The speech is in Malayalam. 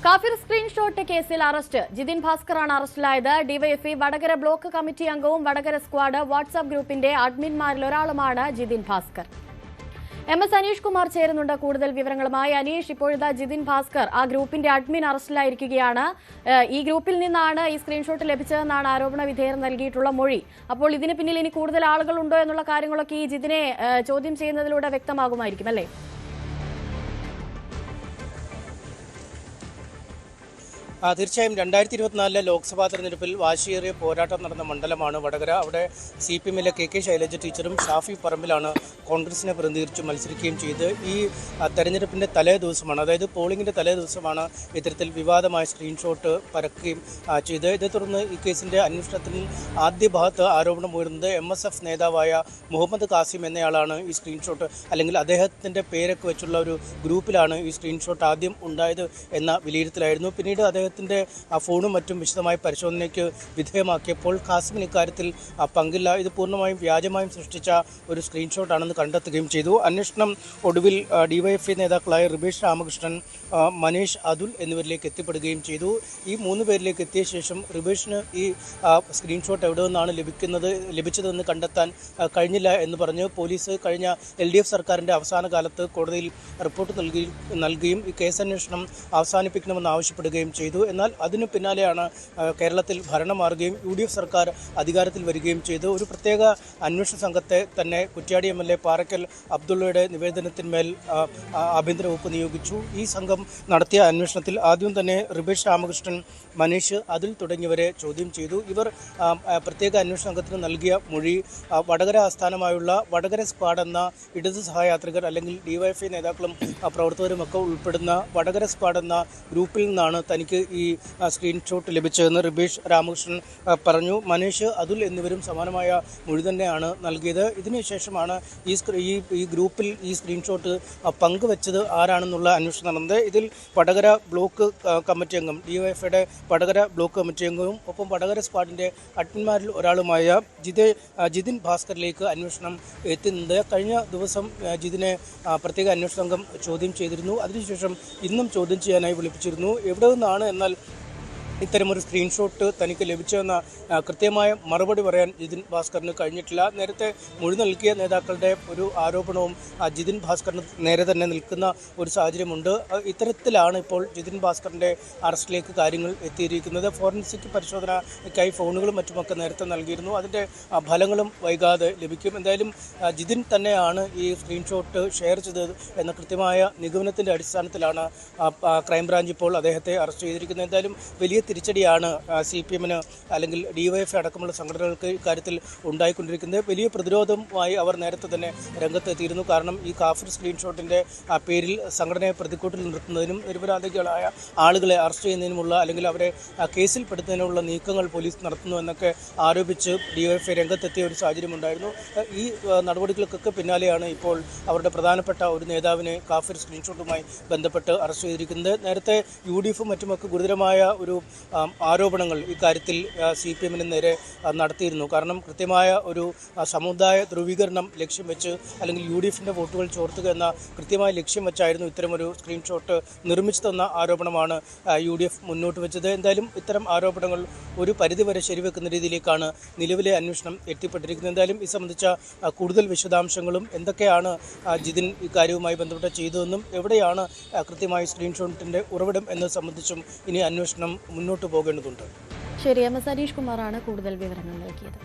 കാഫിർ സ്ക്രീൻഷോട്ട് കേസിൽ അറസ്റ്റ് ജിതിൻ ഭാസ്കറാണ് അറസ്റ്റിലായത്. ഡിവൈഎഫ്ഐ വടകര ബ്ലോക്ക് കമ്മിറ്റി അംഗവും വടകര സ്ക്വാഡ് വാട്സ്ആപ്പ് ഗ്രൂപ്പിന്റെ അഡ്മിൻമാരിൽ ഒരാളുമാണ് ജിതിൻ ഭാസ്കർ. MS അനീഷ് കുമാർ ചേരുന്നുണ്ട് കൂടുതൽ വിവരങ്ങളുമായി. അനീഷ്, ഇപ്പോഴത്തെ ജിതിൻ ഭാസ്കർ ആ ഗ്രൂപ്പിന്റെ അഡ്മിൻ അറസ്റ്റിലായിരിക്കുകയാണ്. ഈ ഗ്രൂപ്പിൽ നിന്നാണ് ഈ സ്ക്രീൻഷോട്ട് ലഭിച്ചതെന്നാണ് ആരോപണ വിധേയർ നൽകിയിട്ടുള്ള മൊഴി. അപ്പോൾ ഇതിന് പിന്നിൽ ഇനി കൂടുതൽ ആളുകളുണ്ടോ എന്നുള്ള കാര്യങ്ങളൊക്കെ ഈ ജിതിനെ ചോദ്യം ചെയ്യുന്നതിലൂടെ വ്യക്തമാകുമായിരിക്കും അല്ലേ? തീർച്ചയായും 2024 ലോക്സഭാ തെരഞ്ഞെടുപ്പിൽ വാശിയേറിയ പോരാട്ടം നടന്ന മണ്ഡലമാണ് വടകര. അവിടെ CPM-ലെ KK ശൈലജ ടീച്ചറും ഷാഫി പറമ്പിലാണ് കോൺഗ്രസിനെ പ്രതിനിധീകരിച്ച് മത്സരിക്കുകയും ചെയ്ത് ഈ തെരഞ്ഞെടുപ്പിൻ്റെ തലേ ദിവസമാണ്, അതായത് പോളിംഗിൻ്റെ തലേ ദിവസമാണ് ഇത്തരത്തിൽ വിവാദമായ സ്ക്രീൻഷോട്ട് പരക്കുകയും ചെയ്ത്. ഇതേ തുടർന്ന് ഈ കേസിൻ്റെ അന്വേഷണത്തിൽ ആദ്യ ഭാഗത്ത് ആരോപണം ഉയർന്നത് MSF നേതാവായ മുഹമ്മദ് കാസിം എന്നയാളാണ് ഈ സ്ക്രീൻഷോട്ട്, അല്ലെങ്കിൽ അദ്ദേഹത്തിൻ്റെ പേരൊക്കെ വെച്ചുള്ള ഒരു ഗ്രൂപ്പിലാണ് ഈ സ്ക്രീൻഷോട്ട് ആദ്യം ഉണ്ടായത് എന്ന വിലയിരുത്തലായിരുന്നു. പിന്നീട് അദ്ദേഹത്തിൻ്റെ ഫോണും മറ്റും വിശദമായി പരിശോധനയ്ക്ക് വിധേയമാക്കിയപ്പോൾ കാസിമിന് ഇക്കാര്യത്തിൽ പങ്കില്ല, ഇത് പൂർണ്ണമായും വ്യാജമായും സൃഷ്ടിച്ച ഒരു സ്ക്രീൻഷോട്ടാണെന്ന് കണ്ടെത്തുകയും ചെയ്തു. അന്വേഷണം ഒടുവിൽ DYFI നേതാക്കളായ റിബേഷ് രാമകൃഷ്ണൻ, മനീഷ് അതുൽ എന്നിവരിലേക്ക് എത്തിപ്പെടുകയും ചെയ്തു. ഈ 3 പേരിലേക്ക് എത്തിയ ശേഷം റിബേഷിന് ഈ സ്ക്രീൻഷോട്ട് എവിടെ നിന്നാണ് ലഭിച്ചതെന്ന് കണ്ടെത്താൻ കഴിഞ്ഞില്ല എന്ന് പറഞ്ഞ് പോലീസ് കഴിഞ്ഞ LDF സർക്കാരിൻ്റെ അവസാന കാലത്ത് കോടതിയിൽ റിപ്പോർട്ട് നൽകുകയും ഈ കേസന്വേഷണം അവസാനിപ്പിക്കണമെന്ന് ആവശ്യപ്പെടുകയും ചെയ്തു. എന്നാൽ അതിനു പിന്നാലെയാണ് കേരളത്തിൽ ഭരണം മാറുകയും UDF സർക്കാർ അധികാരത്തിൽ വരികയും ചെയ്തു. ഒരു പ്രത്യേക അന്വേഷണ സംഘത്തെ തന്നെ കുറ്റ്യാടി MLA പാറക്കൽ അബ്ദുള്ളയുടെ നിവേദനത്തിന്മേൽ ആഭ്യന്തര വകുപ്പ് നിയോഗിച്ചു. ഈ സംഘം നടത്തിയ അന്വേഷണത്തിൽ ആദ്യം തന്നെ റിബേഷ് രാമകൃഷ്ണൻ, മനീഷ് അതുൽ തുടങ്ങിയവരെ ചോദ്യം ചെയ്തു. ഇവർ പ്രത്യേക അന്വേഷണ സംഘത്തിന് നൽകിയ മൊഴി വടകര ആസ്ഥാനമായുള്ള വടകര സ്ക്വാഡ് എന്ന ഇടത് സഹയാത്രികർ അല്ലെങ്കിൽ DYFI നേതാക്കളും പ്രവർത്തകരുമൊക്കെ ഉൾപ്പെടുന്ന വടകര സ്ക്വാഡ് എന്ന ഗ്രൂപ്പിൽ നിന്നാണ് തനിക്ക് ഈ സ്ക്രീൻഷോട്ട് ലഭിച്ചതെന്ന് റിബേഷ് രാമകൃഷ്ണൻ പറഞ്ഞു. മനീഷ് അതുൽ എന്നിവരും സമാനമായ മൊഴി തന്നെയാണ് നൽകിയത്. ഇതിനുശേഷമാണ് ഈ ഗ്രൂപ്പിൽ ഈ സ്ക്രീൻഷോട്ട് പങ്കുവെച്ചത് ആരാണെന്നുള്ള അന്വേഷണം നടന്നത്. ഇതിൽ വടകര ബ്ലോക്ക് കമ്മിറ്റി അംഗം, DYFIയുടെ വടകര ബ്ലോക്ക് കമ്മിറ്റി അംഗവും ഒപ്പം വടകര സ്ക്വാഡിൻ്റെ അഡ്മിന്മാരിൽ ഒരാളുമായ ജിതിൻ ഭാസ്കറിലേക്ക് അന്വേഷണം എത്തുന്നത്. കഴിഞ്ഞ ദിവസം ജിതിനെ പ്രത്യേക അന്വേഷണ സംഘം ചോദ്യം ചെയ്തിരുന്നു. അതിനുശേഷം ഇന്നും ചോദ്യം ചെയ്യാനായി വിളിപ്പിച്ചിരുന്നു. എവിടെ നിന്നാണ് എന്നാൽ ഇത്തരമൊരു സ്ക്രീൻഷോട്ട് തനിക്ക് ലഭിച്ചതെന്ന കൃത്യമായ മറുപടി പറയാൻ ജിതിൻ ഭാസ്കറിന് കഴിഞ്ഞിട്ടില്ല. നേരത്തെ മൊഴി നൽകിയ നേതാക്കളുടെ ഒരു ആരോപണവും ജിതിൻ ഭാസ്കറിന് നേരെ തന്നെ നിൽക്കുന്ന ഒരു സാഹചര്യമുണ്ട്. ഇത്തരത്തിലാണ് ഇപ്പോൾ ജിതിൻ ഭാസ്കറിൻ്റെ അറസ്റ്റിലേക്ക് കാര്യങ്ങൾ എത്തിയിരിക്കുന്നത്. ഫോറൻസിക് പരിശോധനയ്ക്കായി ഫോണുകളും മറ്റുമൊക്കെ നേരത്തെ നൽകിയിരുന്നു. അതിൻ്റെ ഫലങ്ങളും വൈകാതെ ലഭിക്കും. എന്തായാലും ജിതിൻ തന്നെയാണ് ഈ സ്ക്രീൻഷോട്ട് ഷെയർ ചെയ്തത് എന്ന കൃത്യമായ നിഗമനത്തിൻ്റെ അടിസ്ഥാനത്തിലാണ് ക്രൈംബ്രാഞ്ച് ഇപ്പോൾ അദ്ദേഹത്തെ അറസ്റ്റ് ചെയ്തിരിക്കുന്നത്. എന്തായാലും വലിയ തിരിച്ചടിയാണ് CPM-ന് അല്ലെങ്കിൽ DYFI അടക്കമുള്ള സംഘടനകൾക്ക് ഇക്കാര്യത്തിൽ ഉണ്ടായിക്കൊണ്ടിരിക്കുന്നത്. വലിയ പ്രതിരോധവുമായി അവർ നേരത്തെ തന്നെ രംഗത്തെത്തിയിരുന്നു. കാരണം ഈ കാഫിർ സ്ക്രീൻഷോട്ടിൻ്റെ പേരിൽ സംഘടനയെ പ്രതിക്കൂട്ടിൽ നിർത്തുന്നതിനും നിരപരാധികളായ ആളുകളെ അറസ്റ്റ് ചെയ്യുന്നതിനുമുള്ള അല്ലെങ്കിൽ അവരെ കേസിൽപ്പെടുത്തുന്നതിനുള്ള നീക്കങ്ങൾ പോലീസ് നടത്തുന്നു എന്നൊക്കെ ആരോപിച്ച് DYFI രംഗത്തെത്തിയ ഒരു സാഹചര്യമുണ്ടായിരുന്നു. ഈ നടപടികൾക്കൊക്കെ പിന്നാലെയാണ് ഇപ്പോൾ അവരുടെ പ്രധാനപ്പെട്ട ഒരു നേതാവിനെ കാഫിർ സ്ക്രീൻഷോട്ടുമായി ബന്ധപ്പെട്ട് അറസ്റ്റ് ചെയ്തിരിക്കുന്നത്. നേരത്തെ UDF മറ്റുമൊക്കെ ഗുരുതരമായ ഒരു ആരോപണങ്ങൾ ഇക്കാര്യത്തിൽ CPM-ന് നേരെ നടത്തിയിരുന്നു. കാരണം കൃത്യമായ ഒരു സമുദായ ധ്രുവീകരണം ലക്ഷ്യം വെച്ച് അല്ലെങ്കിൽ UDF-ൻ്റെ വോട്ടുകൾ ചോർത്തുക എന്ന കൃത്യമായ ലക്ഷ്യം വെച്ചായിരുന്നു ഇത്തരമൊരു സ്ക്രീൻഷോട്ട് നിർമ്മിച്ചതെന്ന ആരോപണമാണ് UDF മുന്നോട്ട് വെച്ചത്. എന്തായാലും ഇത്തരം ആരോപണങ്ങൾ ഒരു പരിധിവരെ ശരിവെക്കുന്ന രീതിയിലേക്കാണ് നിലവിലെ അന്വേഷണം എത്തിപ്പെട്ടിരിക്കുന്നത്. എന്തായാലും ഇത് സംബന്ധിച്ച കൂടുതൽ വിശദാംശങ്ങളും എന്തൊക്കെയാണ് ജിതിൻ ഇക്കാര്യവുമായി ബന്ധപ്പെട്ട് ചെയ്തതെന്നും എവിടെയാണ് കൃത്യമായി സ്ക്രീൻഷോട്ടിൻ്റെ ഉറവിടം എന്നത് സംബന്ധിച്ചും ഇനി അന്വേഷണം മുന്നോട്ട് പോകേണ്ടതുണ്ട്. ശരി, MS അനീഷ് കുമാറാണ് കൂടുതൽ വിവരങ്ങൾ നൽകിയത്.